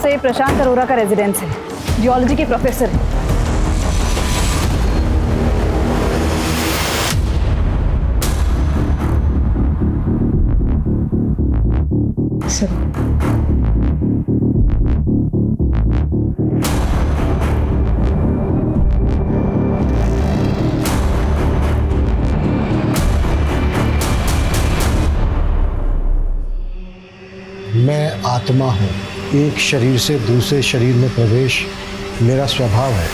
Sir ये प्रशांत अरोरा का residence है, जियोलॉजी के प्रोफेसर है। सर मैं आत्मा हूँ, एक शरीर से दूसरे शरीर में प्रवेश मेरा स्वभाव है।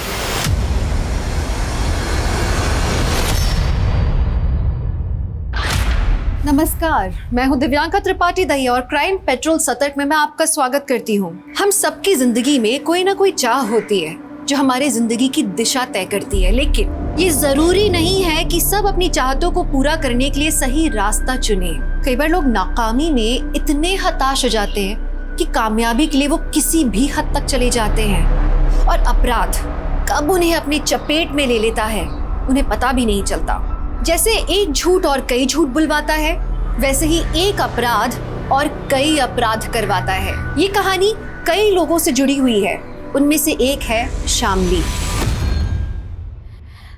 नमस्कार, मैं हूँ दिव्यांका त्रिपाठी दहिया और क्राइम पेट्रोल सतर्क में मैं आपका स्वागत करती हूँ। हम सबकी जिंदगी में कोई ना कोई चाह होती है जो हमारे जिंदगी की दिशा तय करती है, लेकिन ये जरूरी नहीं है कि सब अपनी चाहतों को पूरा करने के लिए सही रास्ता चुने। कई बार लोग नाकामी में इतने हताश हो जाते हैं कि कामयाबी के लिए वो किसी भी हद तक चले जाते हैं और अपराध कब उन्हें अपनी चपेट में ले लेता है उन्हें पता भी नहीं चलता। जैसे एक झूठ और कई झूठ बुलवाता है, वैसे ही एक अपराध और कई अपराध करवाता है। ये कहानी कई लोगों से जुड़ी हुई है, उनमें से एक है शामली।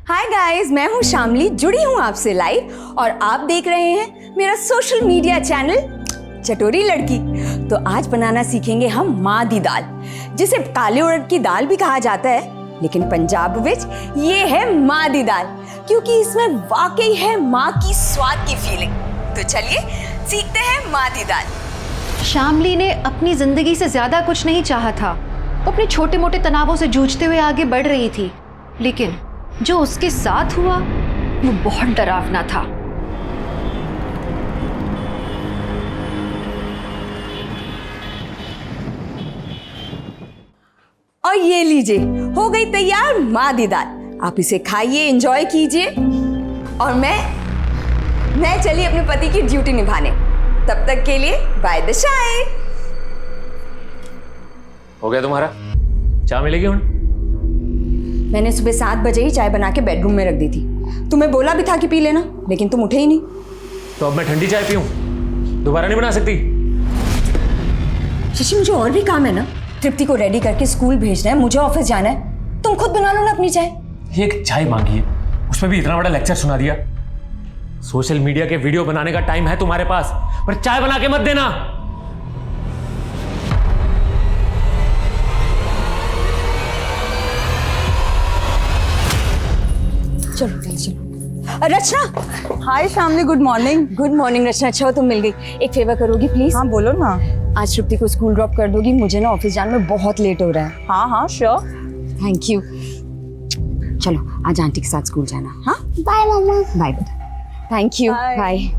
हाय गाइस, मैं हूँ शामली, जुड़ी हूँ आपसे लाइव और आप देख रहे हैं मेरा सोशल मीडिया चैनल चटोरी लड़की। तो आज बनाना सीखेंगे हम माँ दी दाल, जिसे काले उड़द की दाल भी कहा जाता है, लेकिन पंजाब विच ये है माँ दी दाल, क्योंकि इसमें वाकई है माँ की स्वाद की फीलिंग। तो चलिए सीखते हैं माँ दी दाल। शामली ने अपनी जिंदगी से ज्यादा कुछ नहीं चाहा था। वो अपने छोटे मोटे तनावों से जूझते हुए आगे बढ़ रही थी, लेकिन जो उसके साथ हुआ वो बहुत डरावना था। और ये लीजिए, हो गई तैयार माँ दी दाल। आप इसे खाइए, एंजॉय कीजिए और मैं चली अपने पति की ड्यूटी निभाने। तब तक के लिए बाय दशाएं। हो गया तुम्हारा? चाय मिलेगी हुण? मैंने सुबह 7 बजे ही चाय बना के बेडरूम में रख दी थी। तुम्हें बोला भी था कि पी लेना, लेकिन तुम उठे ही नहीं। तो अब मैं ठंडी चाय पीऊं? दोबारा नहीं बना सकती? शशि, मुझे और भी काम है ना। तृप्ति को रेडी करके स्कूल भेजना है, मुझे ऑफिस जाना है। तुम खुद बना लो ना अपनी चाय। एक चाय मांगी है, उसमें भी इतना बड़ा लेक्चर सुना दिया। सोशल मीडिया के वीडियो बनाने का टाइम है तुम्हारे पास, पर चाय बना के मत देना। चलो चलो। Rachna. Hi Shamli, good morning. Good morning Rachna, अच्छा हो तुम मिल गई। एक फेवर करोगी प्लीज? हाँ बोलो ना। आज तृप्ति को स्कूल ड्रॉप कर दोगी, मुझे ना ऑफिस जाने में बहुत लेट हो रहा है। हाँ हाँ श्योर। Thank you. चलो आज आंटी के साथ स्कूल जाना। हाँ बाय मम्मा। बाय बेटा। Thank you. बाय।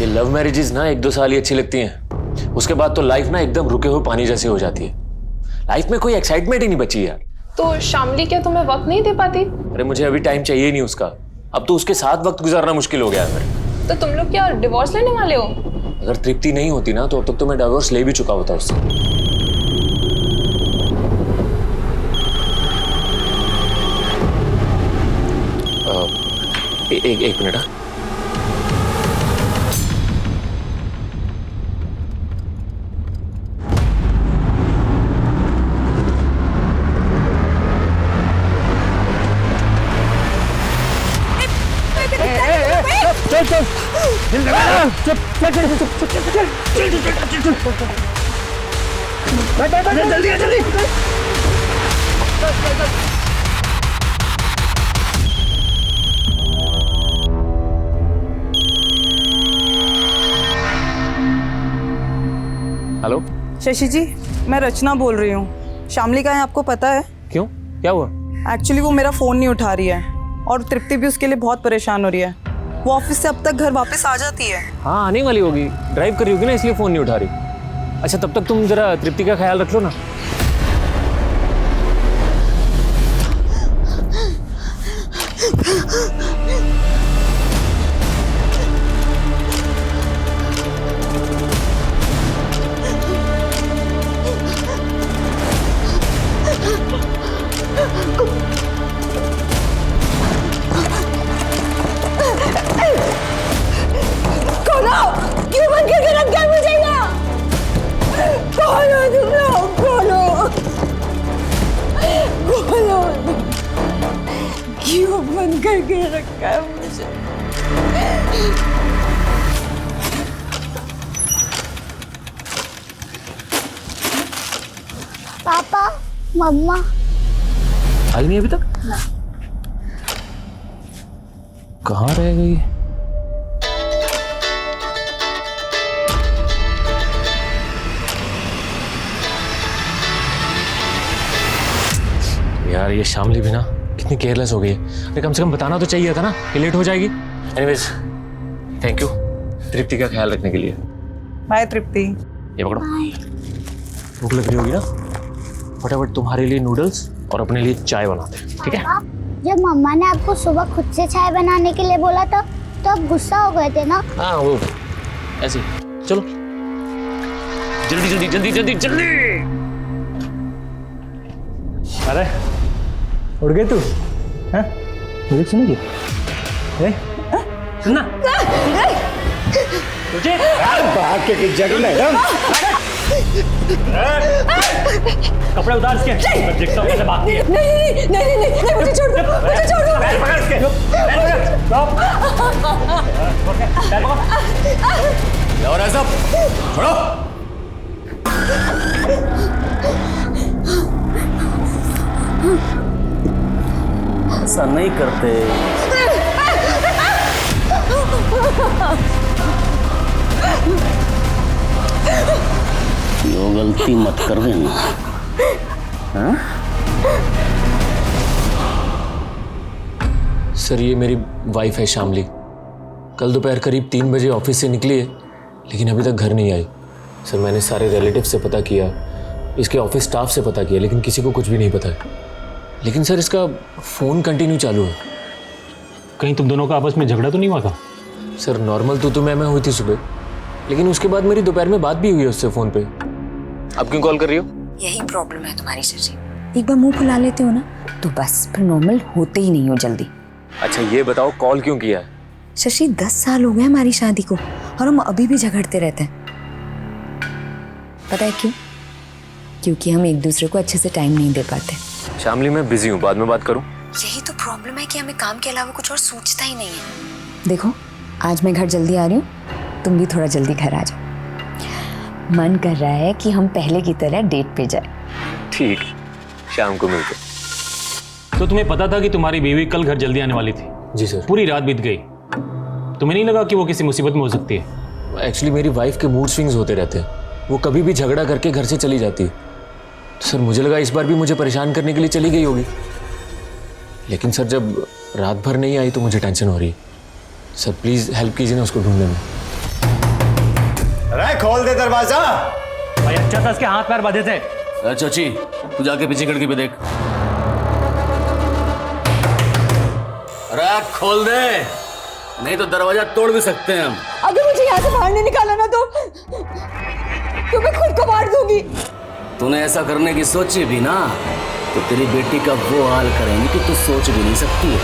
ये लव मैरिजेस ना 1-2 साल ही अच्छी लगती हैं, उसके बाद तो लाइफ ना एकदम रुके हुए पानी जैसी हो जाती है। लाइफ में कोई एक्साइटमेंट ही नहीं बची यार। तो शामली क्या तुम्हें वक्त नहीं दे पाती? अरे मुझे अभी टाइम चाहिए ही नहीं उसका। अब तो उसके साथ वक्त गुजारना मुश्किल हो गया है मेरे। तो तुम लोग क्या डिवोर्स लेने वाले हो? अगर तृप्ति नहीं होती ना तो अब तक तो मैं डिवोर्स ले भी चुका होता उससे। एक मिनट। चल चल जल्दी जल्दी। हेलो शशि जी, मैं रचना बोल रही हूँ। शामली कहाँ है आपको पता है? क्यों, क्या हुआ? एक्चुअली वो मेरा फ़ोन नहीं उठा रही है और तृप्ति भी उसके लिए बहुत परेशान हो रही है। वो ऑफिस से अब तक घर वापस आ जाती है। हाँ आने वाली होगी, ड्राइव कर रही होगी ना, इसलिए फ़ोन नहीं उठा रही। अच्छा तब तक तुम जरा तृप्ति का ख्याल रख लो ना। क्यों बंद करके रखा है मुझे? पापा, मम्मा। आई नहीं अभी तक? कहाँ रह गई? यार ये शामली भी ना कितनी केयरलेस हो गई है। अरे कम से कम बताना तो चाहिए था ना कि लेट हो जाएगी। एनीवेज थैंक यू तृप्ति का ख्याल रखने के लिए। बाय तृप्ति। ये पकड़ो। भूख लग रही होगी ना, फटाफट तुम्हारे लिए नूडल्स और अपने लिए चाय बनाते हैं, ठीक है? जब मम्मा ने आपको सुबह खुद से चाय बनाने के लिए बोला था तो आप गुस्सा हो गए थे ना? हाँ वो ऐसे। चलो जल्दी जल्दी जल्दी जल्दी जल्दी। अरे उड़ गई तू? हैं? मुझे सुनेगी? सुनना तुझे भाग के जगह मैडम। कपड़े उतार इसके। मैं देखता हूँ कैसे भागती है। नहीं, मुझे छोड़ दो, मुझे छोड़ दो। पैर पकड़ इसके। पैर पकड़। और ऐसा छोड़ो। ऐसा नहीं करते। यो गलती मत कर देना। हाँ? सर ये मेरी वाइफ है शामली। कल दोपहर करीब 3 बजे ऑफिस से निकली है लेकिन अभी तक घर नहीं आई। सर मैंने सारे रिलेटिव से पता किया, इसके ऑफिस स्टाफ से पता किया, लेकिन किसी को कुछ भी नहीं पता है। लेकिन सर इसका फ़ोन कंटिन्यू चालू है। कहीं तुम दोनों का आपस में झगड़ा तो नहीं हुआ था? सर नॉर्मल तो मैं हुई थी सुबह, लेकिन उसके बाद मेरी दोपहर में बात भी हुई है उससे फ़ोन पे। आप क्यों कॉल कर रही हो? यही प्रॉब्लम है तुम्हारी शशि। एक बार मुंह फुला लेते हो ना तो बस फिर नॉर्मल होते ही नहीं हो जल्दी। अच्छा ये बताओ कॉल क्यों किया है? शशि 10 साल हो गए हमारी शादी को और हम अभी भी झगड़ते रहते हैं। पता है क्यों? क्योंकि हम एक दूसरे को अच्छे से टाइम नहीं दे पाते। शामली मैं बिजी हूँ, बाद में बात करूँ? यही तो प्रॉब्लम है कि हमें काम के अलावा कुछ और सूझता ही नहीं है। देखो आज मैं घर जल्दी आ रही हूँ, तुम भी थोड़ा जल्दी घर आ जाओ। मन कर रहा है कि हम पहले की तरह डेट पे जाए। ठीक, शाम को मिलते। तो तुम्हें पता था कि तुम्हारी बीवी कल घर जल्दी आने वाली थी? जी सर। पूरी रात बीत गई, तुम्हें नहीं लगा कि वो किसी मुसीबत में हो सकती है? एक्चुअली मेरी वाइफ के मूड स्विंग्स होते रहते हैं, वो कभी भी झगड़ा करके घर से चली जाती है। तो सर मुझे लगा इस बार भी मुझे परेशान करने के लिए चली गई होगी, लेकिन सर जब रात भर नहीं आई तो मुझे टेंशन हो रही है। सर प्लीज़ हेल्प कीजिए ना उसको ढूंढने में। अरे खोल दे दरवाजा। भाई अच्छा था इसके हाथ पैर बांधे थे। चाची तू जाके पीछे खिड़की पे देख। अरे खोल दे, नहीं तो दरवाजा तोड़ भी सकते हैं हम। अगर मुझे यहाँ से बाहर नहीं निकाला ना तो मैं खुद को मार दूंगी। तूने ऐसा करने की सोची भी ना तो तेरी बेटी का वो हाल करेंगे कि तू सोच भी नहीं सकती है।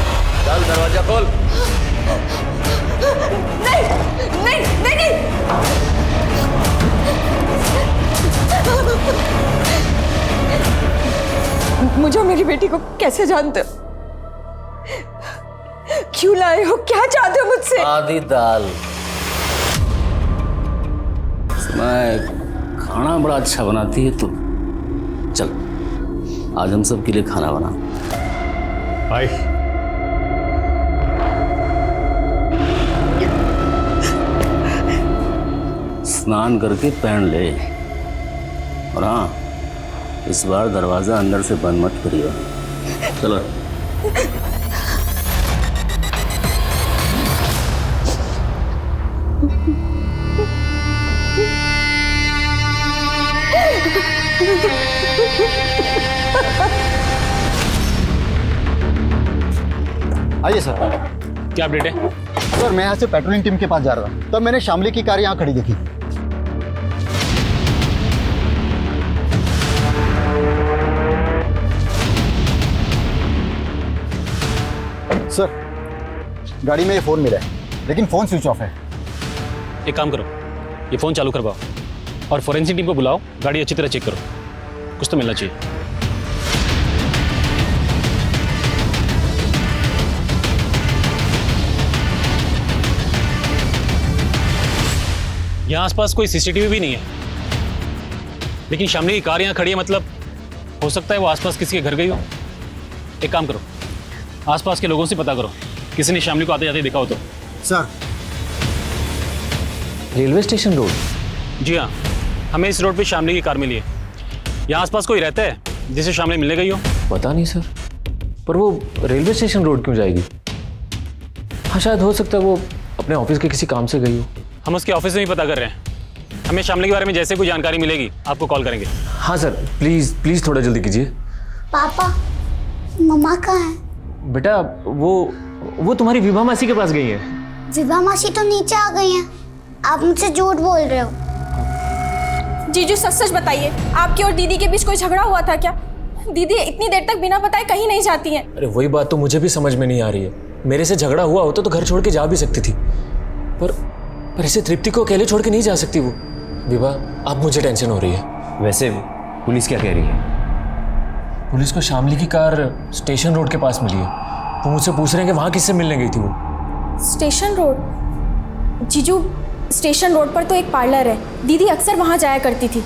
चल दरवाजा खोल। नहीं। मुझे और मेरी बेटी को कैसे जानते हो? क्यों लाए हो? क्या चाहते हो मुझसे? आधी दाल। मैं खाना बड़ा अच्छा बनाती है तू। चल आज हम सब के लिए खाना बना। भाई स्नान करके पहन ले, और हाँ इस बार दरवाजा अंदर से बंद मत करियो। चलो आइए सर। क्या अपडेट है? सर मैं यहाँ से पेट्रोलिंग टीम के पास जा रहा था, तब मैंने शामली की कार यहाँ खड़ी देखी। सर गाड़ी में ये फ़ोन मिला है, लेकिन फ़ोन स्विच ऑफ है। एक काम करो, ये फ़ोन चालू करवाओ और फोरेंसिक टीम को बुलाओ, गाड़ी अच्छी तरह चेक करो, कुछ तो मिलना चाहिए। यहाँ आसपास कोई सीसीटीवी भी नहीं है, लेकिन शामली की कार यहाँ खड़ी है, मतलब हो सकता है वो आसपास किसी के घर गई हो। एक काम करो, आसपास के लोगों से पता करो किसी ने शामली को आते जाते देखा हो तो। Sir, railway station road? जी हाँ, हमें इस रोड पे शामली की कार मिली है। यहाँ आसपास कोई रहता है जिसे शामली मिलने गई हो? पता नहीं सर, पर वो रेलवे स्टेशन रोड क्यों जाएगी? हाँ, शायद हो सकता है वो अपने ऑफिस के किसी काम से गई हो। हम उसके ऑफिस में ही पता कर रहे हैं। हमें शामली के बारे में जैसे कोई जानकारी मिलेगी आपको कॉल करेंगे। हाँ सर, प्लीज़ प्लीज़ थोड़ा जल्दी कीजिए। पापा, मम्मा कहाँ है? बेटा वो तुम्हारी विभा मासी के पास गई है। विभा मासी तो नीचे आ गई हैं। आप मुझसे झूठ बोल रहे हो। जीजू सच सच बताइए, आपकी और दीदी के बीच कोई झगड़ा हुआ था क्या? दीदी इतनी देर तक बिना बताए कहीं नहीं जाती हैं। अरे वही बात तो मुझे भी समझ में नहीं आ रही है। मेरे से झगड़ा हुआ होता तो घर छोड़ के जा भी सकती थी, पर इसे तृप्ति को अकेले छोड़ के नहीं जा सकती वो। विभा, अब मुझे टेंशन हो रही है। वैसे पुलिस क्या कह रही है? पुलिस को शामली की कार स्टेशन रोड के पास मिली है। वो मुझसे पूछ रहे हैं कि वहाँ किससे मिलने गई थी वो। Station road? जीजू, स्टेशन रोड पर तो एक पार्लर है, दीदी अक्सर वहां जाया करती थी।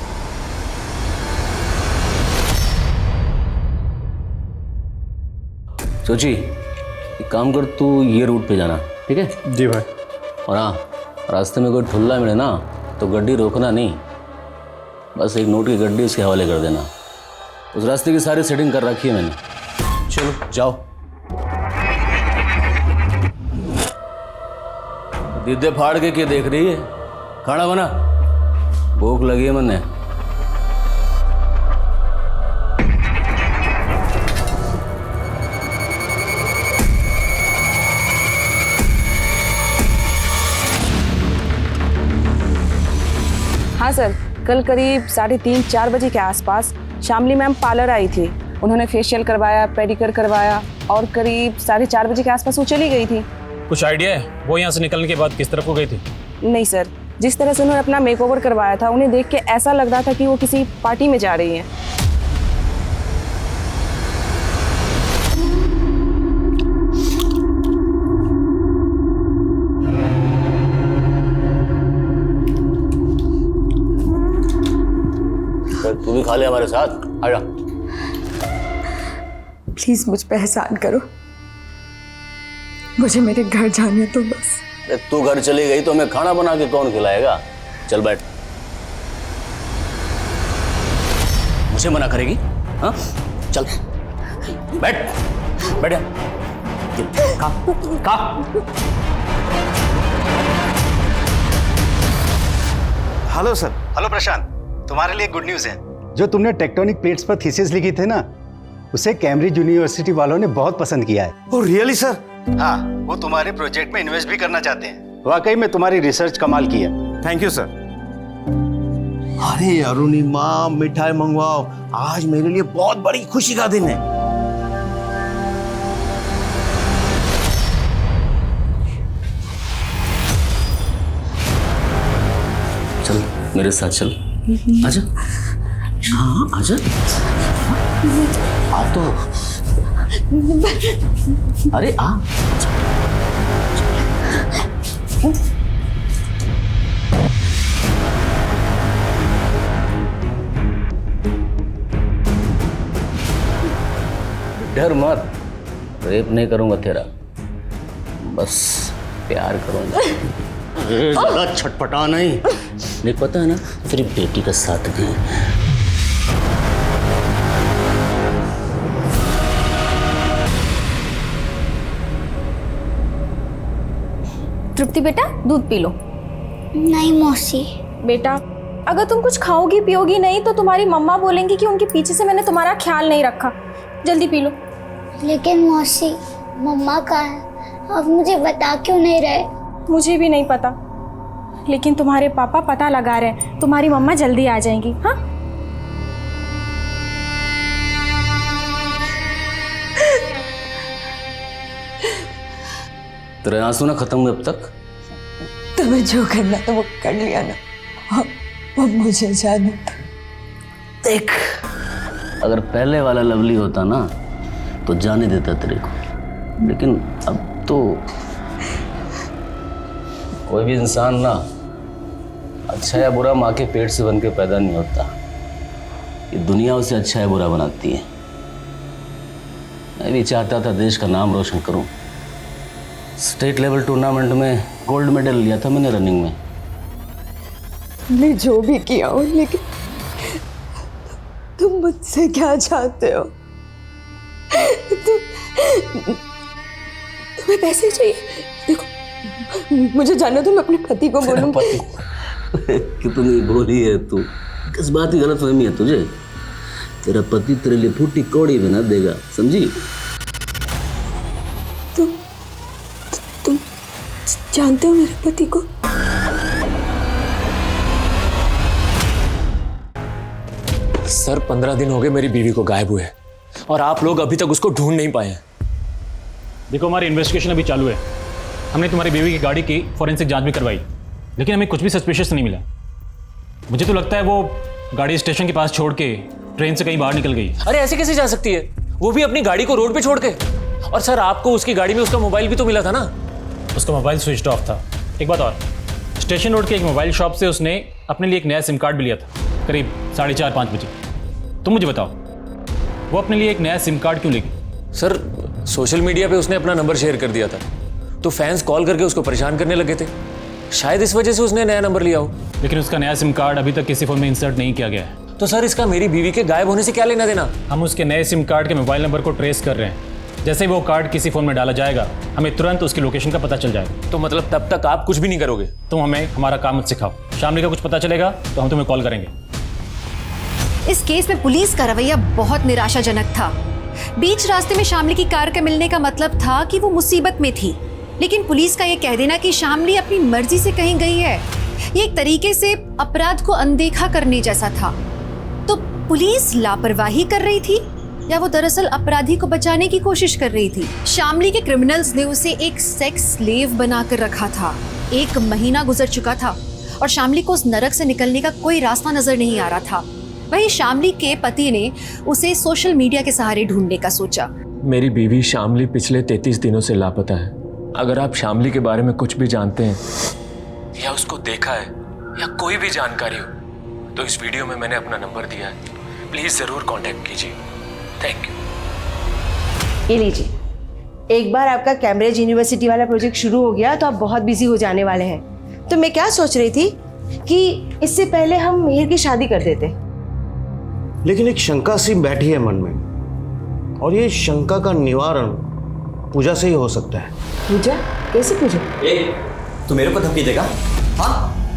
सोची, एक काम कर, तू ये रूट पे जाना, ठीक है? जी भाई। और हाँ, रास्ते में कोई ठुल्ला मिले ना तो गड्डी रोकना नहीं, बस एक नोट की गड्डी उसके हवाले कर देना। उस रास्ते की सारी सेटिंग कर रखी है मैंने। चलो जाओ। दीदे फाड़ के क्या देख रही है? खाना बना, भूख लगी है मैंने। हाँ सर, कल करीब 3:30-4 बजे के आसपास शामली मैम पार्लर आई थी। उन्होंने फेशियल करवाया, पेडिक्योर करवाया और करीब 4:30 बजे के आसपास वो चली गई थी। कुछ आइडिया है वो यहाँ से निकलने के बाद किस तरफ को गई थी? नहीं सर, जिस तरह से उन्होंने अपना मेकओवर करवाया था, उन्हें देख के ऐसा लग रहा था कि वो किसी पार्टी में जा रही हैं। तू भी खा ले हमारे साथ, आजा। प्लीज मुझ पे एहसान करो, मुझे मेरे घर जाने तो बस। तू घर चली गई तो हमें खाना बना के कौन खिलाएगा? चल बैठ। मुझे मना करेगी? हाँ, चल बैठ, बैठ जा। खा। Hello sir. हेलो प्रशांत, तुम्हारे लिए गुड न्यूज़ है। जो तुमने टेक्टोनिक प्लेट्स पर थीसिस लिखी थी ना, उसे कैम्ब्रिज यूनिवर्सिटी वालों ने बहुत पसंद किया है। Oh really sir? हाँ, वो तुम्हारे प्रोजेक्ट में इन्वेस्ट भी करना चाहते हैं। वाकई में तुम्हारी रिसर्च कमाल की है। Thank you sir. अरे अरुणिमा, मिठाई मंगवाओ, आज मेरे लिए बहुत बड़ी खुशी का दिन है। चल मेरे साथ चल, आजा। हाँ आजा, आ तो। अरे आ। डर मत, रेप नहीं करूंगा तेरा, बस प्यार करूंगा। ज्यादा छटपटा नहीं पता है ना, सिर्फ बेटी का साथ दे। तृप्ति बेटा, दूध पी लो। नहीं मौसी। बेटा, अगर तुम कुछ खाओगी पियोगी नहीं तो तुम्हारी मम्मा बोलेंगी कि उनके पीछे से मैंने तुम्हारा ख्याल नहीं रखा। जल्दी पी लो। लेकिन मौसी, मम्मा कहाँ है? आप मुझे बता क्यों नहीं रहे? मुझे भी नहीं पता, लेकिन तुम्हारे पापा पता लगा रहे हैं। तुम्हारी मम्मा जल्दी आ जाएंगी। हाँ, तेरे आंसू ना खत्म हुए अब तक? तुम्हें जो करना था वो कर लिया ना, अब मुझे जाने। देख, अगर पहले वाला लवली होता ना तो जाने देता तेरे को, लेकिन अब तो कोई भी इंसान ना अच्छा या बुरा माँ के पेट से बन के पैदा नहीं होता, ये दुनिया उसे अच्छा या बुरा बनाती है। मैं भी चाहता था देश का नाम रोशन करूं। स्टेट लेवल टूर्नामेंट में गोल्ड मेडल लिया था मैंने रनिंग में। मैं जो भी किया हूँ, लेकिन तुम मुझसे क्या चाहते हो? तुम्हें पैसे चाहिए? देखो, मुझे जाना तो मैं अपने पति को बोलूँगी। कितनी भोली है तू, किस बात की गलतफहमी है तुझे? तेरा पति तेरे लिए फूटी कौड़ी बना देगा, समझी? तुम जानते हो मेरे पति को? सर 15 दिन हो गए मेरी बीवी को गायब हुए और आप लोग अभी तक उसको ढूंढ नहीं पाए हैं। देखो, हमारी इन्वेस्टिगेशन अभी चालू है। हमने तुम्हारी बीवी की गाड़ी की फॉरेंसिक जांच भी करवाई, लेकिन हमें कुछ भी सस्पिशियस नहीं मिला। मुझे तो लगता है वो गाड़ी स्टेशन के पास छोड़ के ट्रेन से कहीं बाहर निकल गई। अरे ऐसे कैसे जा सकती है, वो भी अपनी गाड़ी को रोड पे छोड़ के? और सर आपको उसकी गाड़ी में उसका मोबाइल भी तो मिला था ना? उसका मोबाइल स्विच ऑफ था। एक बात और, स्टेशन रोड के एक मोबाइल शॉप से उसने अपने लिए एक नया सिम कार्ड भी लिया था, करीब 4:30-5 बजे। तुम मुझे बताओ, वो अपने लिए एक नया सिम कार्ड क्यों लेगी? सर सोशल मीडिया पे उसने अपना नंबर शेयर कर दिया था, तो फैंस कॉल करके उसको परेशान करने लगे थे। शायद इस वजह से उसने नया नंबर लिया हो। लेकिन उसका नया सिम कार्ड अभी तक किसी फोन में इंसर्ट नहीं किया गया है। तो सर इसका मेरी बीवी के गायब होने से क्या लेना देना? हम उसके नए सिम कार्ड के मोबाइल नंबर को ट्रेस कर रहे हैं। जैसे ही वो कार्ड किसी फोन में डाला जाएगा, हमें तुरंत उसकी लोकेशन का पता चल जाएगा। तो मतलब तब तक आप कुछ भी नहीं करोगे? तुम हमें हमारा काम मत सिखाओ। शामली का कुछ पता चलेगा तो हम तुम्हें कॉल करेंगे। इस केस में पुलिस का रवैया बहुत निराशाजनक था। बीच रास्ते में शामली की कार के मिलने का मतलब था कि वो मुसीबत में थी, लेकिन पुलिस का ये कह देना कि शामली अपनी मर्जी से कहीं गई है, ये एक तरीके से अपराध को अनदेखा करने जैसा था। तो पुलिस लापरवाही कर रही थी या वो दरअसल अपराधी को बचाने की कोशिश कर रही थी? शामली के क्रिमिनल्स ने उसे एक सेक्स स्लेव बनाकर रखा था। 1 महीना गुजर चुका था और शामली को उस नरक से निकलने का कोई रास्ता नजर नहीं आ रहा था। वहीं शामली के पति ने उसे सोशल मीडिया के सहारे ढूंढने का सोचा। मेरी बीवी शामली पिछले 33 दिनों से लापता है। अगर आप शामली के बारे में कुछ भी जानते हैं या उसको देखा है या कोई भी जानकारी हो, तो इस वीडियो में मैंने अपना नंबर दिया है, प्लीज जरूर कांटेक्ट कीजिए। Thank you. ये लीजिए, एक बार आपका कैम्ब्रिज यूनिवर्सिटी वाला प्रोजेक्ट शुरू हो गया तो आप बहुत बिजी हो जाने वाले हैं। तो मैं क्या सोच रही थी कि इससे पहले हम मिहिर की शादी कर देते। लेकिन एक शंका सी बैठी है मन में, और ये शंका का निवारण पूजा से ही हो सकता है। पूजा? कैसे पूजा? तू मेरे को धमकी देगा? हाँ,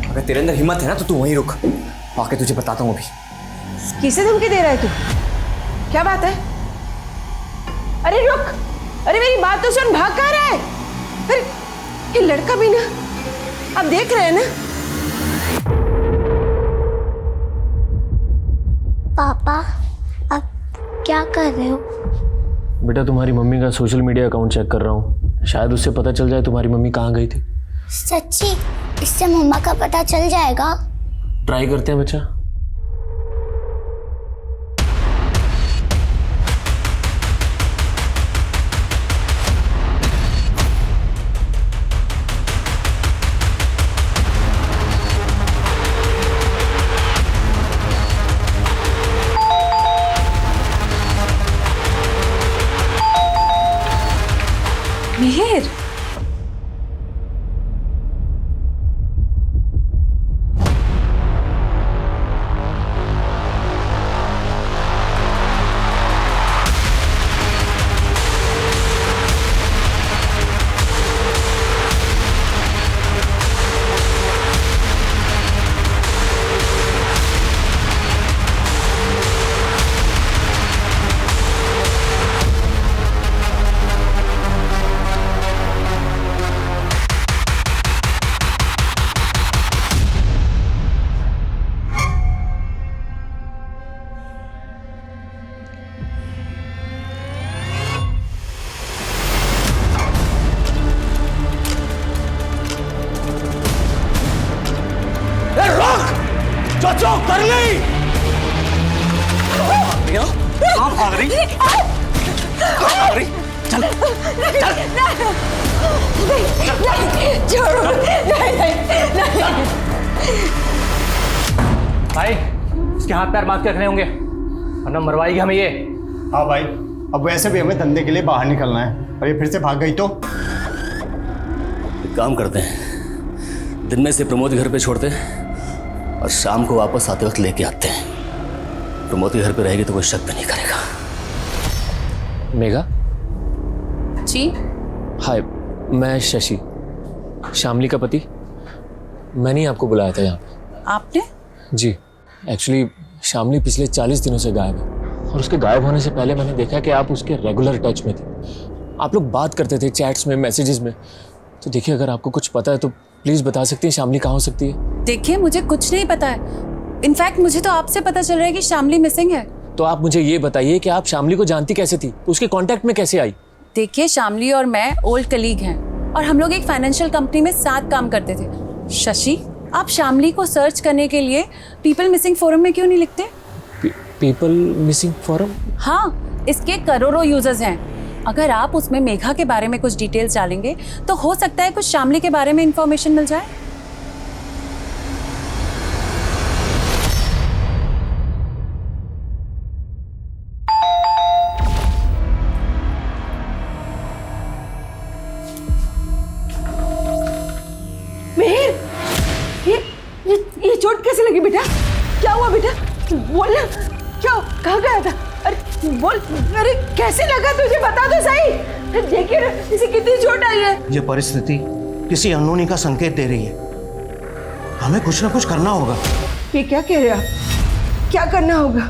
अगर तेरे अंदर हिम्मत है ना तो तू वहीं रुक, आके तुझे बताता हूँ अभी। किसे धमकी दे रहा है तू? क्या बात है? अरे रुक, अरे मेरी बात तो सुन, भाग कहाँ रहा है? अरे ये लड़का भी ना, आप देख रहे हैं ना? पापा, आप क्या कर रहे हो? बेटा तुम्हारी मम्मी का सोशल मीडिया अकाउंट चेक कर रहा हूँ, शायद उससे पता चल जाए तुम्हारी मम्मी कहाँ गई थी। सच्ची? इससे मम्मा का पता चल जाएगा? ट्राई करते हैं बच्चा। मिहिर, चाचो कर ली। कहाँ भाग रही? चल चल नहीं, छोड़ो, नहीं। भाई इसके हाथ पैर बांध के रखने होंगे वरना मरवाएगी हमें ये। हाँ भाई, अब वैसे भी हमें धंधे के लिए बाहर निकलना है और ये फिर से भाग गई तो? एक काम करते हैं, दिन में से प्रमोद घर पे छोड़ते हैं और शाम को वापस आते वक्त लेके आते हैं। प्रमोद के घर पे रहेगी तो कोई शक भी नहीं करेगा। मेघा। जी। हाय, मैं शशि, शामली का पति। मैंने ही आपको बुलाया था यहाँ पे। आपने? जी, एक्चुअली शामली पिछले 40 दिनों से गायब है और उसके गायब होने से पहले मैंने देखा कि आप उसके रेगुलर टच में थे। आप लोग बात करते थे चैट्स में, मैसेजेस में। तो देखिए, अगर आपको कुछ पता है तो प्लीज़ बता सकती हैं शामली कहाँ हो सकती है। देखिए, मुझे कुछ नहीं पता है। इनफैक्ट मुझे तो आपसे पता चल रहा है कि शामली मिसिंग है। तो आप मुझे ये बताइए कि आप शामली को जानती कैसे थी, उसके कांटेक्ट में कैसे आई? देखिए, शामली और मैं ओल्ड कलीग हैं और हम लोग एक फाइनेंशियल कंपनी में साथ काम करते थे। शशि, आप शामली को सर्च करने के लिए पीपल मिसिंग फोरम में क्यों नहीं लिखते? People missing forum? हाँ, इसके करोड़ों यूजर्स हैं। अगर आप उसमें मेघा के बारे में कुछ डिटेल्स डालेंगे तो हो सकता है कुछ शामली के बारे में इंफॉर्मेशन मिल जाए। मेहर, ये चोट कैसे लगी बेटा? क्या हुआ बेटा? बोल ना, क्या कहाँ गया था? अरे बोल, अरे कैसे लगा तुझे, बता तो सही। देखिए ना, इसे कितनी चोट आई है। ये परिस्थिति किसी अनहोनी का संकेत दे रही है। हमें कुछ ना कुछ करना होगा। ये क्या कह रहे हो आप? क्या करना होगा?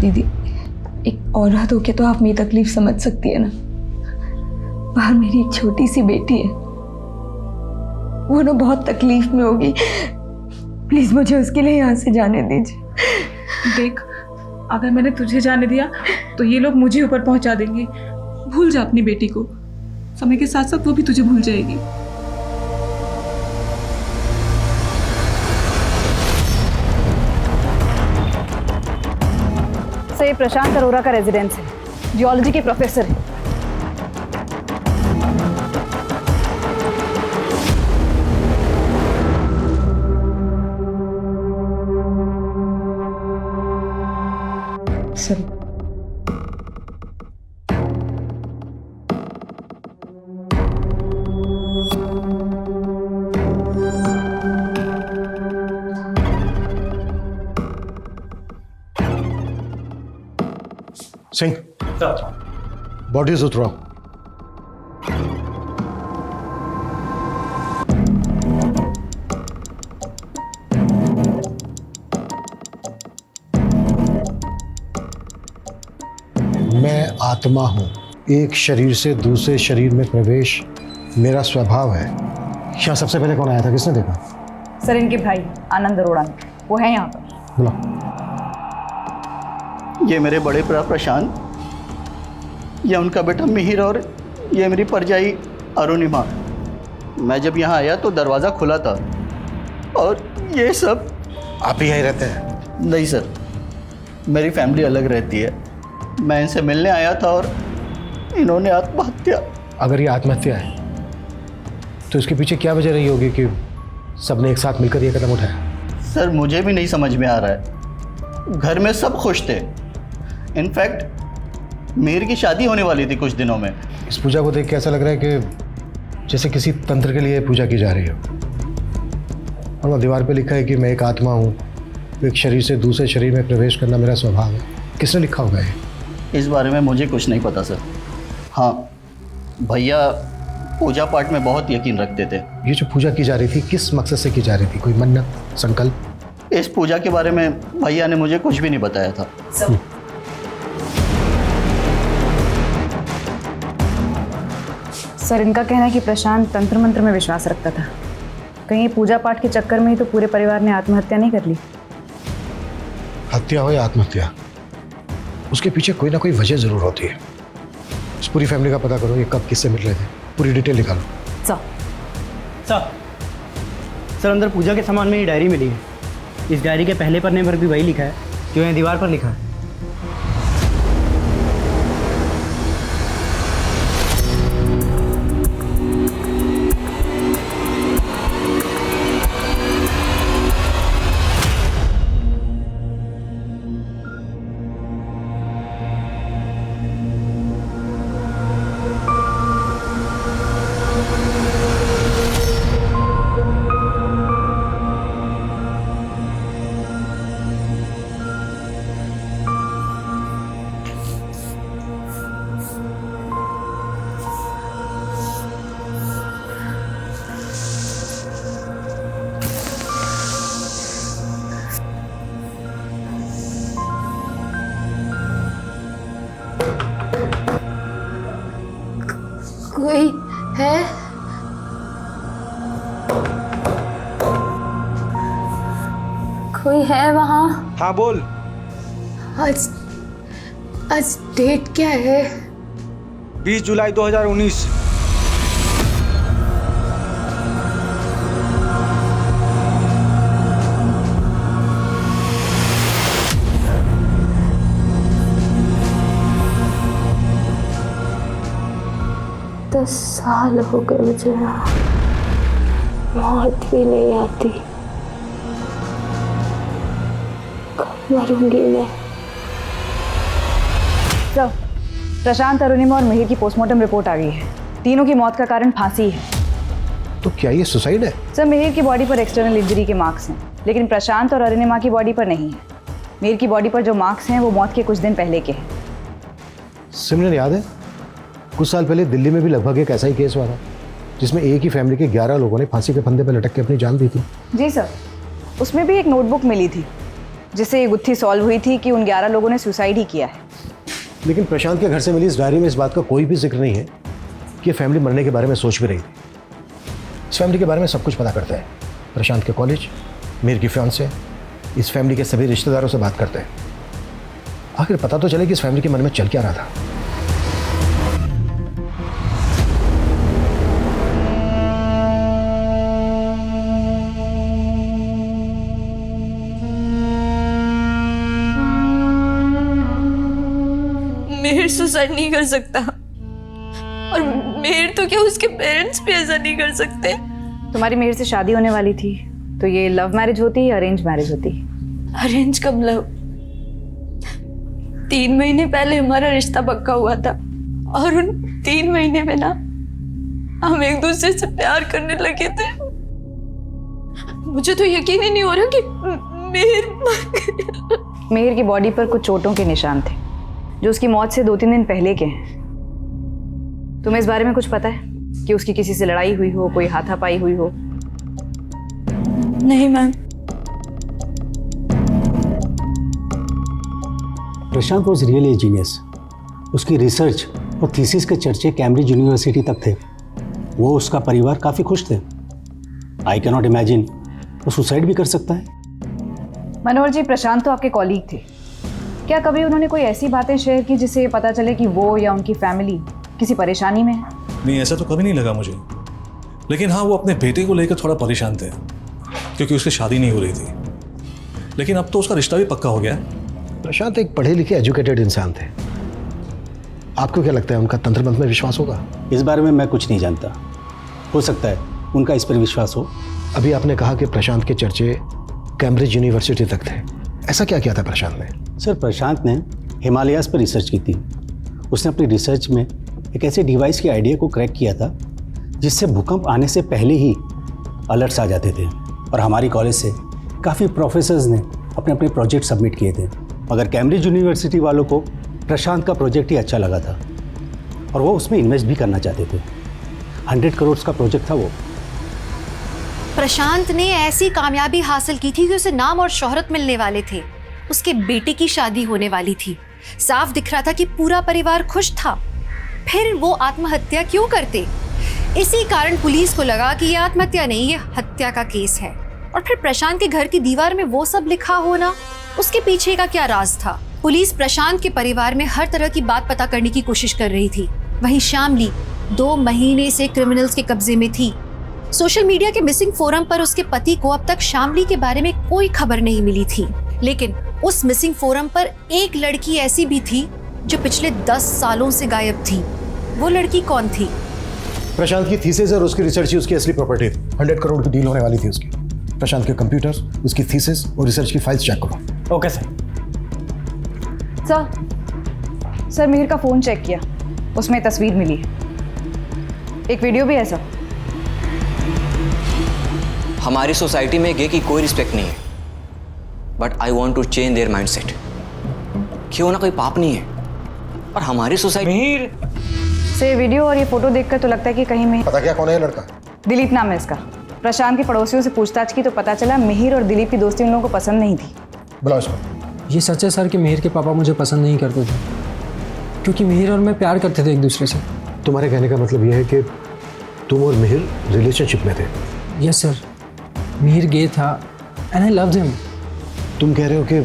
दीदी, एक औरत होके तो आप मेरी तकलीफ समझ सकती है ना। बाहर मेरी एक छोटी सी बेटी है, वो ना बहुत तकलीफ में होगी। प्लीज मुझे उसके लिए यहाँ से जाने दीजिए। देख, अगर मैंने तुझे जाने दिया तो ये लोग मुझे ऊपर पहुंचा देंगे। भूल जा अपनी बेटी को, समय के साथ साथ वो भी तुझे भूल जाएगी। सर, ये प्रशांत अरोरा का रेजिडेंस है, जियोलॉजी के प्रोफेसर है। सर, सिंह, बॉडीज उतराओ। मैं आत्मा हूं, एक शरीर से दूसरे शरीर में प्रवेश मेरा स्वभाव है। यहाँ सबसे पहले कौन आया था, किसने देखा? सर, इनके भाई आनंद अरोड़ा, वो है यहाँ पर। बुलाओ। ये मेरे बड़े भरा प्रशांत, ये उनका बेटा मिहिर और ये मेरी परजाई अरुणिमा। मैं जब यहाँ आया तो दरवाज़ा खुला था और ये सब। आप ही यहीं रहते हैं? नहीं सर, मेरी फैमिली अलग रहती है। मैं इनसे मिलने आया था और इन्होंने आत्महत्या। अगर ये आत्महत्या है तो इसके पीछे क्या वजह रही होगी कि सबने एक साथ मिलकर ये कदम उठाया? सर, मुझे भी नहीं समझ में आ रहा है। घर में सब खुश थे। इनफैक्ट मिहिर की शादी होने वाली थी कुछ दिनों में। इस पूजा को देख के ऐसा लग रहा है कि जैसे किसी तंत्र के लिए पूजा की जा रही हो। और वहाँ दीवार पे लिखा है कि मैं एक आत्मा हूँ, एक शरीर से दूसरे शरीर में प्रवेश करना मेरा स्वभाव है। किसने लिखा होगा ये? इस बारे में मुझे कुछ नहीं पता सर। हाँ, भैया पूजा पाठ में बहुत यकीन रखते थे। ये जो पूजा की जा रही थी किस मकसद से की जा रही थी? कोई मन्नत, संकल्प? इस पूजा के बारे में भैया ने मुझे कुछ भी नहीं बताया था। सर, इनका कहना है कि प्रशांत तंत्र मंत्र में विश्वास रखता था। कहीं ये पूजा पाठ के चक्कर में ही तो पूरे परिवार ने आत्महत्या नहीं कर ली? हत्या हो या आत्महत्या, उसके पीछे कोई ना कोई वजह जरूर होती है। इस पूरी फैमिली का पता करो, ये कब किससे मिल रहे थे, पूरी डिटेल निकालो। सर अंदर पूजा के सामान में ये डायरी मिली है। इस डायरी के पहले पन्ने पर भी वही लिखा है जो यहाँ दीवार पर लिखा है। कोई है? कोई है वहाँ? हाँ बोल। आज डेट क्या है? 20 जुलाई 2019। दस साल हो गए मुझे, मौत भी नहीं आती। कब मरूंगी मैं? सर, प्रशांत, अरुणिमा और मिहिर की पोस्टमार्टम रिपोर्ट आ गई है। तीनों की मौत का कारण फांसी है। तो क्या ये सुसाइड है? सर, मिहिर की बॉडी पर एक्सटर्नल इंजरी के मार्क्स हैं, लेकिन प्रशांत और अरुणिमा की बॉडी पर नहीं है। मिहिर की बॉडी पर जो मार्क्स हैं वो मौत के कुछ दिन पहले के हैं। सिमरन, याद है कुछ साल पहले दिल्ली में भी लगभग एक ऐसा ही केस हुआ था जिसमें एक ही फैमिली के 11 लोगों ने फांसी के फंदे पर लटक के अपनी जान दी थी? जी सर, उसमें भी एक नोटबुक मिली थी जिससे ये गुत्थी सॉल्व हुई थी कि उन 11 लोगों ने सुसाइड ही किया है। लेकिन प्रशांत के घर से मिली इस डायरी में इस बात का कोई भी जिक्र नहीं है कि फैमिली मरने के बारे में सोच भी रही थी। इस फैमिली के बारे में सब कुछ पता करता है। प्रशांत के कॉलेज, मीर की फियांसे, इस फैमिली के सभी रिश्तेदारों से बात करते हैं। आखिर पता तो चले कि इस फैमिली के मन में चल क्या रहा था। मिहिर सुसाइड नहीं कर सकता, और मिहिर तो क्या उसके पेरेंट्स भी ऐसा नहीं कर सकते। तुम्हारी मिहिर से शादी होने वाली थी, तो ये लव मैरिज होती या अरेंज मैरिज होती? अरेंज कब लव? 3 महीने पहले हमारा रिश्ता पक्का हुआ था, और उन 3 महीने में ना हम एक दूसरे से प्यार करने लगे थे। मुझे तो यकीन ही नहीं हो रहा कि मिहिर की बॉडी पर कुछ चोटों के निशान थे जो उसकी मौत से 2-3 दिन पहले के हैं। तुम्हें इस बारे में कुछ पता है कि उसकी किसी से लड़ाई हुई हो, कोई हाथापाई हुई हो? नहीं ma'am. Prashant was really genius. उसकी रिसर्च और थीसिस के चर्चे कैम्ब्रिज यूनिवर्सिटी तक थे। वो, उसका परिवार काफ़ी खुश थे। आई कैन नॉट इमेजिन वो सुसाइड भी कर सकता है। मनोहर जी, प्रशांत तो आपके कॉलीग थे। क्या कभी उन्होंने कोई ऐसी बातें शेयर की जिससे ये पता चले कि वो या उनकी फैमिली किसी परेशानी में है? नहीं, ऐसा तो कभी नहीं लगा मुझे। लेकिन हाँ, वो अपने बेटे को लेकर थोड़ा परेशान थे क्योंकि उसकी शादी नहीं हो रही थी। लेकिन अब तो उसका रिश्ता भी पक्का हो गया है। प्रशांत एक पढ़े लिखे एजुकेटेड इंसान थे। आपको क्या लगता है उनका तंत्र मंत्र में विश्वास होगा? इस बारे में मैं कुछ नहीं जानता। हो सकता है उनका इस पर विश्वास हो। अभी आपने कहा कि प्रशांत के चर्चे कैम्ब्रिज यूनिवर्सिटी तक थे। ऐसा क्या किया था प्रशांत ने? सर, प्रशांत ने हिमालयाज़ पर रिसर्च की थी। उसने अपनी रिसर्च में एक ऐसे डिवाइस के आइडिया को क्रैक किया था जिससे भूकंप आने से पहले ही अलर्ट्स आ जाते थे और हमारी कॉलेज से काफ़ी प्रोफेसर्स ने अपने अपने प्रोजेक्ट सबमिट किए थे। मगर कैम्ब्रिज यूनिवर्सिटी वालों को प्रशांत का प्रोजेक्ट ही अच्छा लगा था और वो उसमें इन्वेस्ट भी करना चाहते थे। 100 करोड़ का प्रोजेक्ट था वो। प्रशांत ने ऐसी कामयाबी हासिल की थी कि उसे नाम और शोहरत मिलने वाले थे। उसके बेटे की शादी होने वाली थी। साफ दिख रहा था कि पूरा परिवार खुश था। फिर वो आत्महत्या क्यों करते? इसी कारण पुलिस को लगा कि ये आत्महत्या नहीं, ये हत्या का केस है। और फिर प्रशांत के घर की दीवार में वो सब लिखा होना, उसके पीछे का क्या राज था? पुलिस प्रशांत के परिवार में हर तरह की बात पता करने की कोशिश कर रही थी। वहीं शामली 2 महीने से क्रिमिनल्स के कब्जे में थी। सोशल मीडिया के मिसिंग फोरम पर उसके पति को अब तक शामली के बारे में कोई खबर नहीं मिली थी। लेकिन उस मिसिंग फोरम पर एक लड़की ऐसी भी थी जो पिछले 10 सालों से गायब थी। वो लड़की कौन थी? प्रशांत की थीसिस और उसकी रिसर्च ही उसकी असली प्रॉपर्टी थी। 100 करोड़ की डील होने वाली थी उसकी। प्रशांत के कंप्यूटर्स, उसकी थीसिस और रिसर्च की फाइल्स चेक करो। Okay sir. सर मिहिर का फ़ोन चेक किया, उसमें तस्वीर मिली है, एक वीडियो भी है सर। हमारी सोसाइटी में गे की कोई रिस्पेक्ट नहीं है, but I want to change their mind set. क्यों ना कोई पाप नहीं है और हमारी सोसाइटी से वीडियो और ये फोटो देखकर तो लगता है कि कहीं में पता क्या कौन है ये लड़का? दिलीप नाम है इसका। प्रशांत के पड़ोसियों से पूछताछ की तो पता चला मिहिर और दिलीप की दोस्ती उन लोगों को पसंद नहीं थी। बुलाओ इसको। ये सच है सर कि मिहिर के पापा मुझे पसंद नहीं करते थे, क्योंकि मिहिर और मैं प्यार करते थे एक दूसरे से। तुम्हारे कहने का मतलब यह है कि तुम और मिहिर रिलेशनशिप में थे? यस सर, मिहिर गे था एंड आई लव्ड हिम। तुम कह रहे हो कि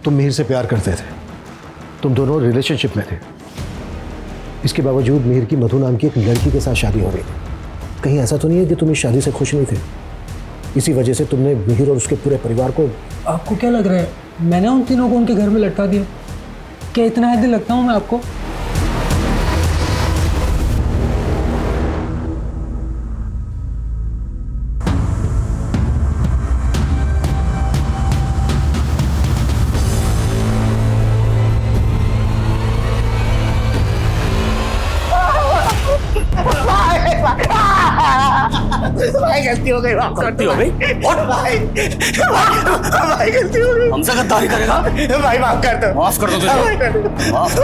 तुम मिहिर से प्यार करते थे, तुम दोनों रिलेशनशिप में थे, इसके बावजूद मिहिर की मधु नाम की एक लड़की के साथ शादी हो रही थी। कहीं ऐसा तो नहीं है कि तुम इस शादी से खुश नहीं थे? इसी वजह से तुमने मिहिर और उसके पूरे परिवार को... आपको क्या लग रहा है मैंने उन तीनों को उनके घर में लटका दिया? क्या इतना है दिल लगता हूँ मैं आपको? भाई गलती हो गई। गलती हो गई? भाई गलती हो गई। हमसे गद्दारी करेगा? भाई माफ कर दो। माफ कर दो तुझे। माफ।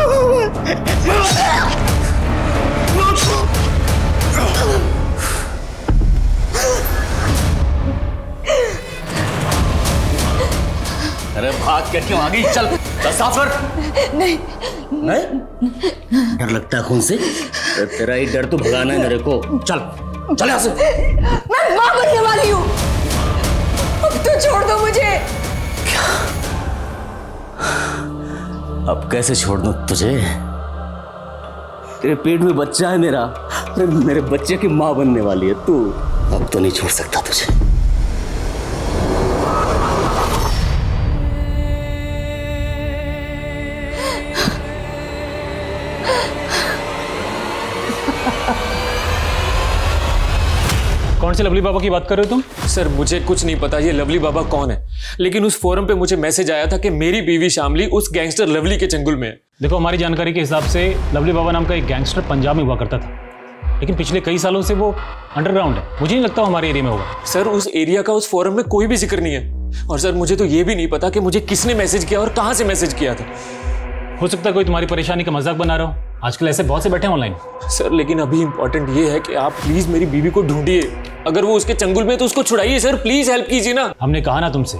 अरे भाग के क्यों आ गई? चल चल साफ कर। नहीं नहीं डर लगता है खून से? तेरा ही डर तो भगाना है मेरे को। चल चल यहाँ से। मैं मां बनने वाली हूँ, अब तो छोड़ दो मुझे। अब कैसे छोड़ दूं तुझे? तेरे पेट में बच्चा है मेरा, मेरे बच्चे की माँ बनने वाली है तू। अब तो नहीं छोड़ सकता तुझे। कौन से लवली बाबा की बात कर रहे हो तुम? सर मुझे कुछ नहीं पता ये लवली बाबा कौन है, लेकिन उस फोरम पे मुझे मैसेज आया था कि मेरी बीवी शामली उस गैंगस्टर लवली के चंगुल में है। देखो हमारी जानकारी के हिसाब से लवली बाबा नाम का एक गैंगस्टर पंजाब में हुआ करता था, लेकिन पिछले कई सालों से वो अंडरग्राउंड है। मुझे नहीं लगता वो हमारे एरिया में होगा। सर उस एरिया का उस फोरम में कोई भी जिक्र नहीं है। और सर मुझे तो ये भी नहीं पता कि मुझे किसने मैसेज किया और कहाँ से मैसेज किया था। हो सकता है कोई तुम्हारी परेशानी का मजाक बना रहा हो। आजकल ऐसे बहुत से बैठे हैं ऑनलाइन। सर लेकिन अभी इंपॉर्टेंट ये है कि आप प्लीज मेरी बीवी को ढूंढिए। अगर वो उसके चंगुल में तो उसको छुड़ाइए सर, प्लीज हेल्प कीजिए ना। हमने कहा ना तुमसे,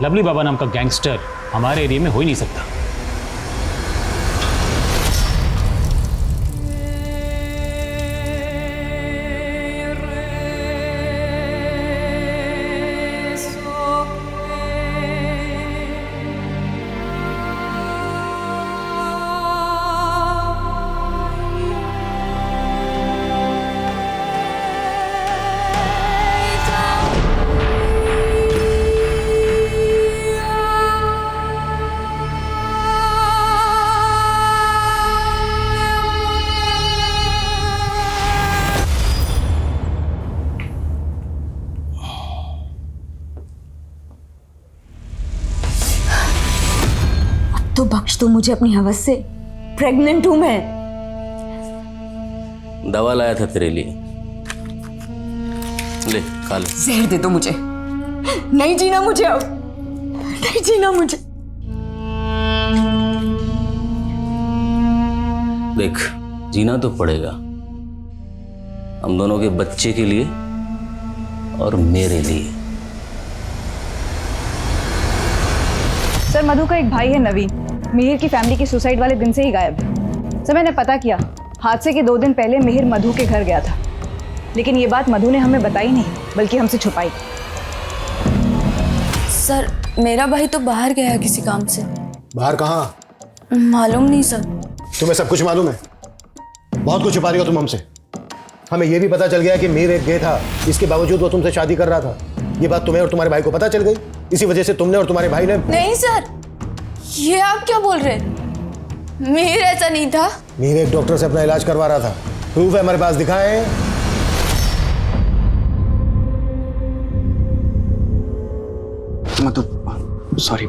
लवली बाबा नाम का गैंगस्टर हमारे एरिया में हो ही नहीं सकता। तो बख्श दो मुझे अपनी हवस से, प्रेग्नेंट हूं मैं। दवा लाया था तेरे लिए। ले खा ले। जहर दे दो मुझे, नहीं जीना मुझे अब, नहीं जीना मुझे। देख, जीना तो पड़ेगा, हम दोनों के बच्चे के लिए और मेरे लिए। सर मधु का एक भाई है नवीन, मिहिर की फैमिली की सुसाइड वाले दिन से ही गायब है। सर मैंने पता किया, हादसे के 2 दिन पहले मिहिर मधु के घर गया था, लेकिन ये बात मधु ने हमें बताई नहीं, बल्कि हमसे छुपाई। सर मेरा भाई तो बाहर गया है किसी काम से। बाहर कहाँ? मालूम नहीं सर। तुम्हें सब कुछ मालूम है? बहुत कुछ छुपा रही हो तुम हमसे। हमें यह भी पता चल गया कि मिहिर एक गे था, इसके बावजूद वो तुमसे शादी कर रहा था। ये बात तुम्हें और तुम्हारे भाई को पता चल गई, इसी वजह से तुमने और तुम्हारे भाई ने। नहीं सर, ये आप क्या बोल रहे हैं? मिहिर ऐसा नहीं था। मिहिर एक डॉक्टर से अपना इलाज करवा रहा था, प्रूफ है हमारे पास, दिखाएं। मतलब सॉरी,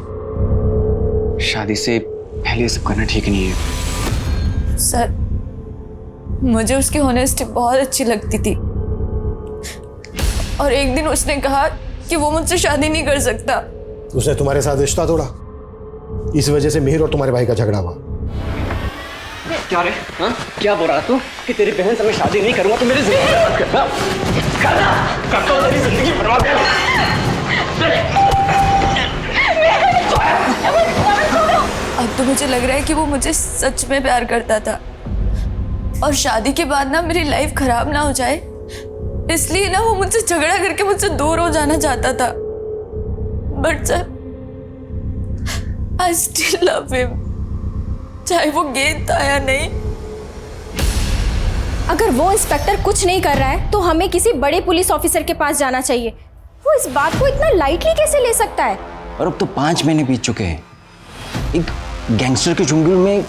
शादी से पहले ये सब करना ठीक नहीं है। सर मुझे उसकी ऑनेस्टी बहुत अच्छी लगती थी, और एक दिन उसने कहा कि वो मुझसे शादी नहीं कर सकता। उसने तुम्हारे साथ रिश्ता तोड़ा, इस वजह से मिहिर और तुम्हारे भाई का झगड़ा हुआ। क्या रे? हाँ? क्या बोल रहा तू कि तेरी बहन से मैं शादी नहीं करूंगा तो मेरी जिंदगी बर्बाद करना? करता हूं तेरी जिंदगी बर्बाद अब तो मुझे लग रहा है कि वो मुझे सच में प्यार करता था, और शादी के बाद ना मेरी लाइफ खराब ना हो जाए इसलिए ना वो मुझसे झगड़ा करके मुझसे दूर हो जाना चाहता था। But sir, I still love him, चाहे वो गेंद था या नहीं। अगर वो इंस्पेक्टर कुछ नहीं कर रहा है तो हमें किसी बड़े पुलिस ऑफिसर के पास जाना चाहिए। वो इस बात को इतना लाइटली कैसे ले सकता है? और अब तो 5 महीने बीत चुके हैं। एक गैंगस्टर के चुंगल में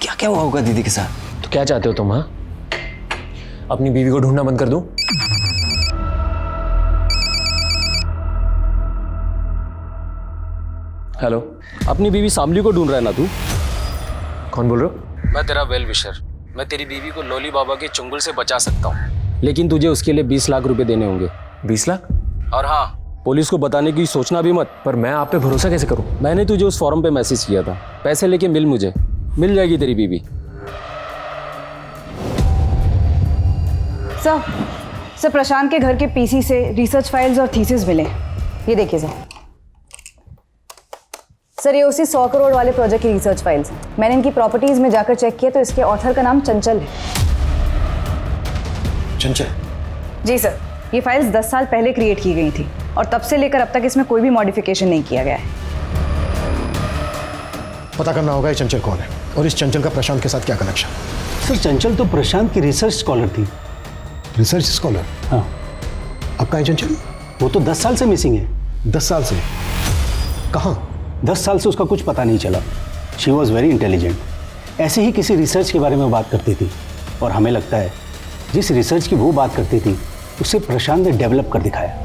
क्या क्या हुआ होगा दीदी के साथ? तो क्या चाहते हो तुम? हाँ, अपनी बीवी को ढूंढना बंद कर दूं? हेलो, अपनी बीवी शामली को ढूंढ रहा है ना तू? कौन बोल रहे हो? मैं तेरा वेल विशर। मैं तेरी बीवी को लोली बाबा के चुंगल से बचा सकता हूँ, लेकिन तुझे उसके लिए 20 लाख रुपए देने होंगे। 20 लाख? और हाँ, पुलिस को बताने की सोचना भी मत। पर मैं आप पे भरोसा कैसे करूं? मैंने तुझे उस फॉर्म पे मैसेज किया था, पैसे लेके मिल मुझे, मिल जाएगी तेरी बीवी। सर प्रशांत के घर के पीसी से रिसर्च फाइल्स और थीसिस मिले, ये देखिए सर ये उसी 100 करोड़ वाले प्रोजेक्ट की रिसर्च फाइल्स हैं। मैंने इनकी प्रॉपर्टीज में जाकर चेक किया तो इसके ऑथर का नाम चंचल है। चंचल? जी सर, ये फाइल्स 10 साल पहले क्रिएट की गई थी और तब से लेकर अब तक इसमें कोई भी मॉडिफिकेशन नहीं किया गया है। पता करना होगा ये चंचल कौन है और इस चंचल का प्रशांत के साथ क्या कनेक्शन? सर चंचल तो प्रशांत की रिसर्च स्कॉलर थी। Research scholar? हाँ। अब कहाँ है चंचल? वो तो 10 साल से मिसिंग है। 10 साल से? कहाँ? 10 साल से उसका कुछ पता नहीं चला। She was very intelligent. ऐसे ही किसी रिसर्च के बारे में बात करती थी, और हमें लगता है जिस रिसर्च की वो बात करती थी उसे प्रशांत ने डेवलप कर दिखाया।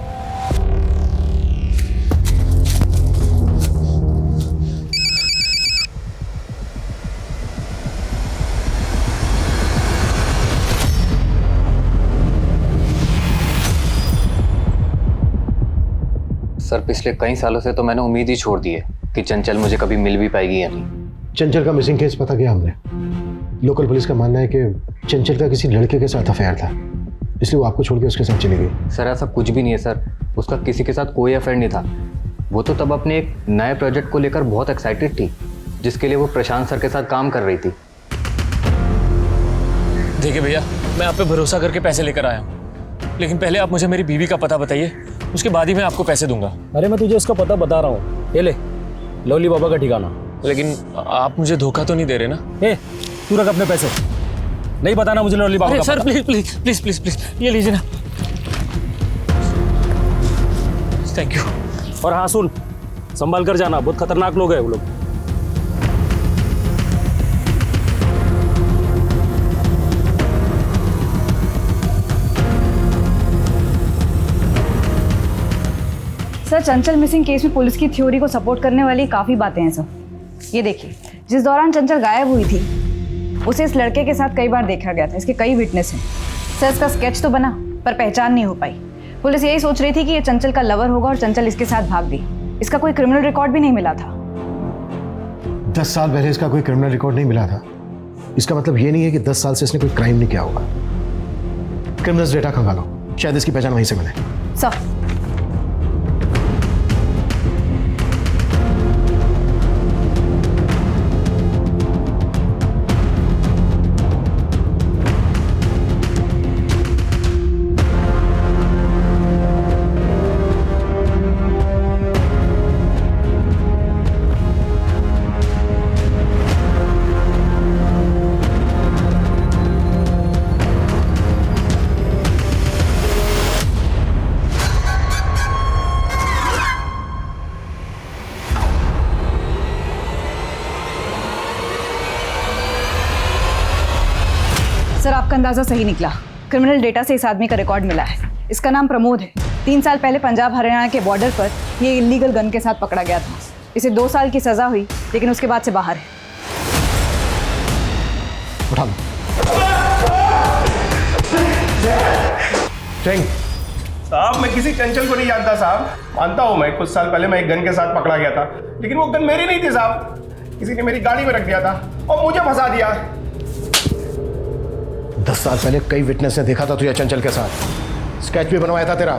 सर पिछले कई सालों से तो मैंने उम्मीद ही छोड़ दी है कि चंचल मुझे कभी मिल भी पाएगी या नहीं। चंचल का मिसिंग केस पता किया हमने। लोकल पुलिस का मानना है कि चंचल का किसी लड़के के साथ अफेयर था, इसलिए वो आपको छोड़ के उसके साथ चली गई। सर ऐसा कुछ भी नहीं है सर, उसका किसी के साथ कोई अफेयर नहीं था। वो तो तब अपने एक नए प्रोजेक्ट को लेकर बहुत एक्साइटेड थी, जिसके लिए वो प्रशांत सर के साथ काम कर रही थी। देखिए भैया, मैं आप पे भरोसा करके पैसे लेकर आया हूँ, लेकिन पहले आप मुझे मेरी बीवी का पता बताइए, उसके बाद ही मैं आपको पैसे दूंगा। अरे मैं तुझे उसका पता बता रहा हूँ, ये ले लोली बाबा का ठिकाना। लेकिन आप मुझे धोखा तो नहीं दे रहे ना? ए, तू रख अपने पैसे, नहीं बताना मुझे लोली बाबा का सर पता। Please please please please please ये लीजिए ना। Thank you. और हाँ सुन, संभाल कर जाना, बहुत खतरनाक लोग हैं वो लोग। सर चंचल मिसिंग केस में पुलिस की थ्योरी को सपोर्ट करने वाली काफ़ी बातें हैं सर। ये देखिए, जिस दौरान चंचल गायब हुई थी उसे इस लड़के के साथ कई बार देखा गया था, इसके कई विटनेस हैं। सर इसका स्केच तो बना पर पहचान नहीं हो पाई। पुलिस यही सोच रही थी कि ये चंचल का लवर होगा और चंचल इसके साथ भाग गई। इसका कोई क्रिमिनल रिकॉर्ड भी नहीं मिला था। 10 साल पहले इसका कोई क्रिमिनल रिकॉर्ड नहीं मिला था, इसका मतलब ये नहीं है कि 10 साल से इसने कोई क्राइम नहीं किया होगा। क्रिमिनल्स डेटा खंगालो, शायद इसकी पहचान वहीं से मिले। सर, सर आपका अंदाजा सही निकला। क्रिमिनल डेटा से इस आदमी का रिकॉर्ड मिला है। इसका नाम प्रमोद है। 3 साल पहले पंजाब हरियाणा के बॉर्डर पर ये इलीगल गन के साथ पकड़ा गया था। इसे 2 साल की सजा हुई, लेकिन उसके बाद से बाहर है। उठा लो। साहब मैं किसी चंचल को नहीं जानता साहब। मानता हूँ मैं, कुछ साल पहले मैं एक गन के साथ पकड़ा गया था, लेकिन वो गन मेरी नहीं थी साहब। किसी ने मेरी गाड़ी में रख दिया था और मुझे फंसा दिया। 10 साल पहले कई विटनेस ने देखा था तुझे चंचल के साथ, स्केच भी बनवाया था तेरा।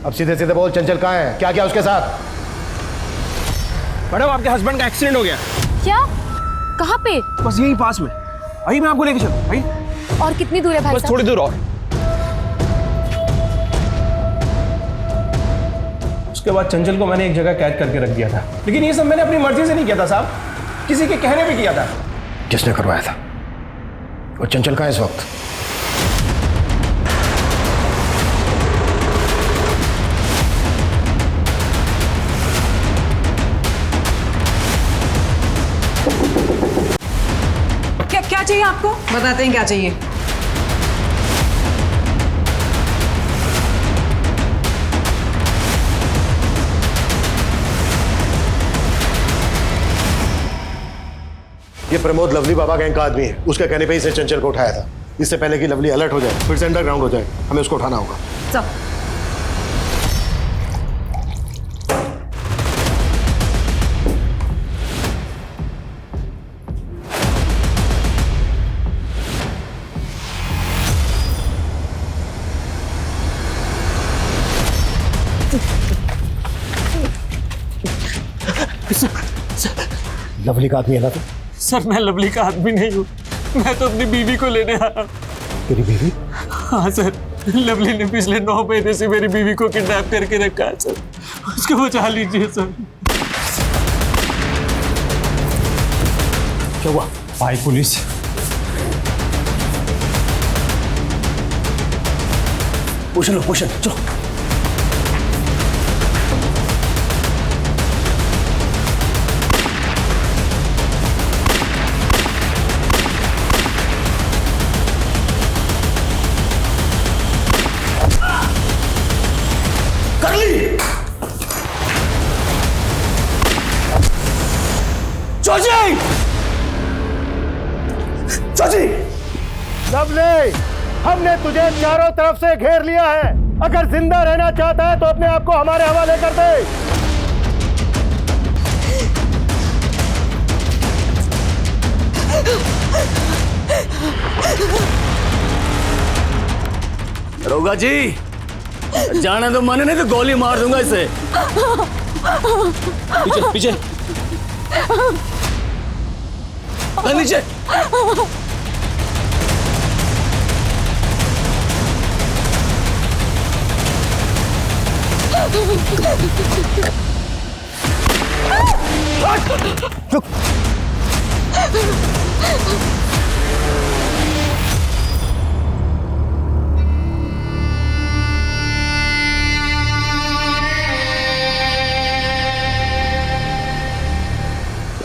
अब सीधे सीधे बोल, चंचल कहाँ है, क्या किया उसके साथ? मैडम आपके हस्बैंड का एक्सीडेंट हो गया। क्या? कहाँ पे? बस यही पास में। आइए मैं आपको लेके चलूं। आइए। और कितनी दूर है भाई? बस थोड़ी दूर और। उसके बाद चंचल को मैंने एक जगह कैद करके रख दिया था, लेकिन ये सब मैंने अपनी मर्जी से नहीं किया था साहब, किसी के कहने पे किया था। जिसने करवाया था वो चंचल कहाँ है इस वक्त? क्या चाहिए आपको? बताते हैं क्या चाहिए। ये प्रमोद लवली बाबा गैंग का आदमी है। उसके कहने पे ही इसने चंचल को उठाया था। इससे पहले कि लवली अलर्ट हो जाए, फिर से अंडरग्राउंड हो जाए, हमें उसको उठाना होगा। चल। लवली का आदमी है ना तू? सर मैं लवली का आदमी नहीं हूँ, मैं तो अपनी बीवी को लेने आया। तेरी बीवी? हाँ सर, लवली ने पिछले 9 महीने से मेरी बीवी को किडनैप करके रखा है सर, उसको बचा लीजिए सर। क्या हुआ? आई पुलिस। पूछ लो, पूछ लो, चलो। चाची! लवली, हमने तुझे चारों तरफ से घेर लिया है। अगर जिंदा रहना चाहता है तो अपने आप को हमारे हवाले कर दे। दरोगा जी, जाने तो मन नहीं तो गोली मार दूंगा इसे। पीछे पीछे नीचे।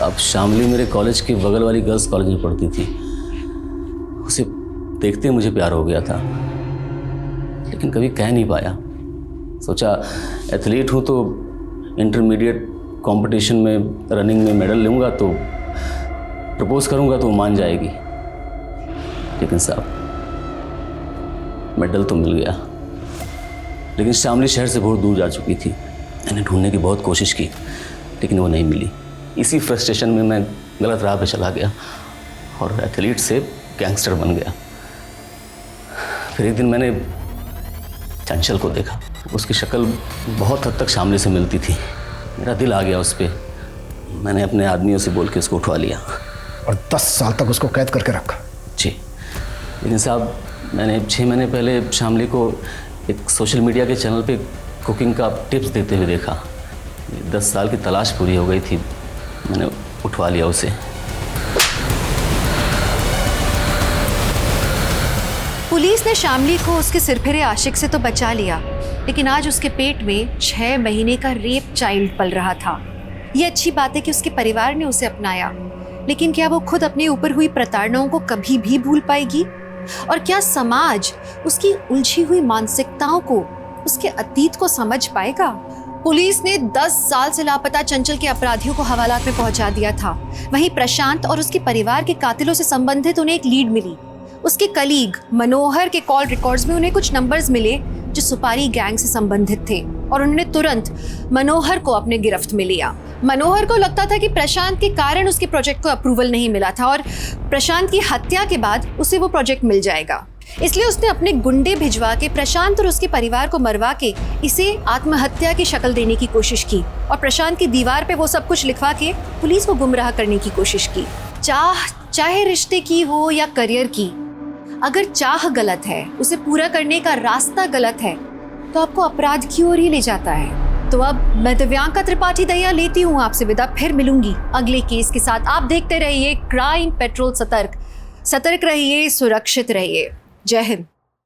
अब शामली मेरे कॉलेज के बगल वाली गर्ल्स कॉलेज में पढ़ती थी। उसे देखते मुझे प्यार हो गया था, लेकिन कभी कह नहीं पाया। सोचा एथलीट हूँ तो इंटरमीडिएट कंपटीशन में रनिंग में मेडल लूँगा तो प्रपोज करूँगा तो वो मान जाएगी। लेकिन साहब मेडल तो मिल गया, लेकिन शामली शहर से बहुत दूर जा चुकी थी। मैंने ढूंढने की बहुत कोशिश की लेकिन वो नहीं मिली। इसी फ्रस्ट्रेशन में मैं गलत राह पे चला गया और एथलीट से गैंगस्टर बन गया। फिर एक दिन मैंने चंचल को देखा। उसकी शक्ल बहुत हद तक शामली से मिलती थी। मेरा दिल आ गया उस पर। मैंने अपने आदमियों से बोल के उसको उठवा लिया और 10 साल तक उसको कैद करके रखा। जी, लेकिन साहब मैंने 6 महीने पहले शामली को एक सोशल मीडिया के चैनल पे कुकिंग का टिप्स देते हुए देखा। 10 साल की तलाश पूरी हो गई थी। मैंने उठवा लिया उसे। पुलिस ने शामली को उसके सिरफिरे आशिक से तो बचा लिया, लेकिन आज उसके पेट में 6 महीने का रेप चाइल्ड पल रहा था। ये अच्छी बात है कि उसके परिवार ने उसे अपनाया, लेकिन क्या वो खुद अपने ऊपर हुई प्रताड़नाओं को कभी भी भूल पाएगी? और क्या समाज उसकी उलझी हुई मानसिकताओं को, उसके अतीत को समझ पाएगा? पुलिस ने 10 साल से लापता चंचल के अपराधियों को हवालात में पहुंचा दिया था। वहीं प्रशांत और उसके परिवार के कातिलों से संबंधित उन्हें एक लीड मिली। उसके कलीग मनोहर के कॉल रिकॉर्ड्स में उन्हें कुछ नंबर्स मिले जो सुपारी गैंग से संबंधित थे और उन्होंने तुरंत मनोहर को अपने गिरफ्त में लिया। मनोहर को लगता था कि प्रशांत के कारण उसके प्रोजेक्ट को अप्रूवल नहीं मिला था और प्रशांत की हत्या के बाद उसे वो प्रोजेक्ट मिल जाएगा। इसलिए उसने अपने गुंडे भिजवा के प्रशांत और उसके परिवार को मरवा के इसे आत्महत्या की शक्ल देने की कोशिश की और प्रशांत की दीवार पे वो सब कुछ लिखवा के पुलिस को गुमराह करने की कोशिश की। चाहे रिश्ते की हो या करियर की, अगर चाह गलत है, उसे पूरा करने का रास्ता गलत है, तो आपको अपराध की ओर ही ले जाता है। तो अब मैं दिव्यांका त्रिपाठी दहिया लेती हूँ आपसे विदा। फिर मिलूंगी अगले केस के साथ। आप देखते रहिए क्राइम पेट्रोल। सतर्क रहिए, सुरक्षित रहिए। जय हिंद।